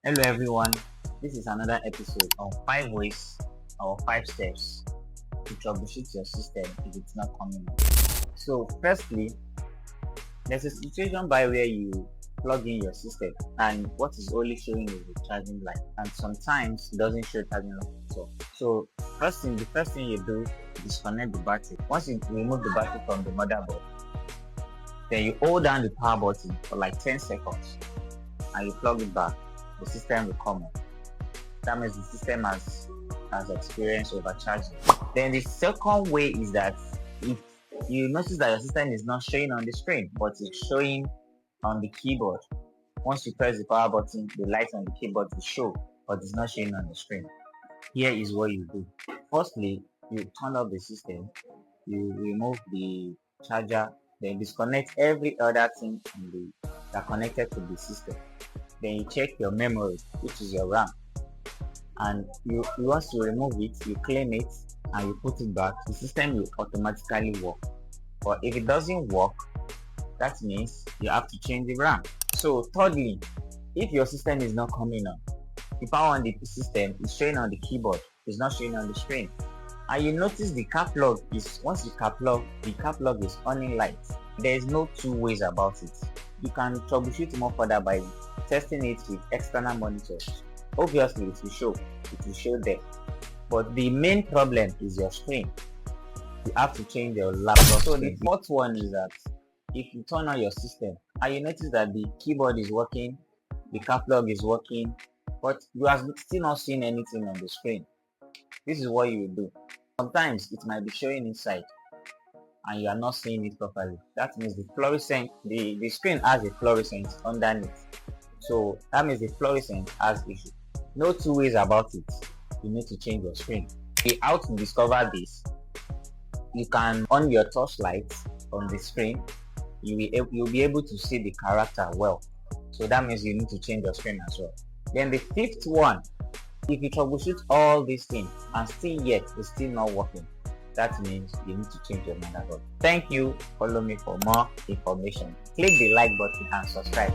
Hello everyone, this is another episode of 5 ways or 5 steps to troubleshoot your system if it's not coming on. So firstly, there's a situation by where you plug in your system and what is only showing is the charging light, and sometimes it doesn't show charging light at all. So the first thing you do is disconnect the battery. Once you remove the battery from the motherboard, then you hold down the power button for like 10 seconds and you plug it back. The system will come on. That means the system has experienced overcharging. Then the second way is that if you notice that your system is not showing on the screen but it's showing on the keyboard, once you press the power button, the light on the keyboard will show, but it's not showing on the screen. Here is what you do. Firstly, you turn off the system, you remove the charger, then disconnect every other thing that connected to the system. Then you check your memory, which is your RAM, and once you remove it, you clean it and you put it back, the system will automatically work. But if it doesn't work, that means you have to change the RAM. So thirdly, if your system is not coming on, the power on the system is showing on the keyboard, it's not showing on the screen, and you notice the cap lock is, once you cap lock, the cap lock is on in light. There is no two ways about it. You can troubleshoot more further by testing it with external monitors. Obviously it will show there, but the main problem is your screen. You have to change your laptop. So the fourth one is that if you turn on your system and you notice that the keyboard is working, the cap lock is working, but you are still not seeing anything on the screen, this is what you will do. Sometimes it might be showing inside and you are not seeing it properly. That means the screen has a fluorescent underneath. So that means the fluorescent has issue. No two ways about it. You need to change your screen. How to discover this? You can on your torchlight on the screen. You'll be able to see the character well. So that means you need to change your screen as well. Then the fifth one, if you troubleshoot all these things and still yet it's still not working, that means you need to change your motherboard. Thank you. Follow me for more information. Click the like button and subscribe.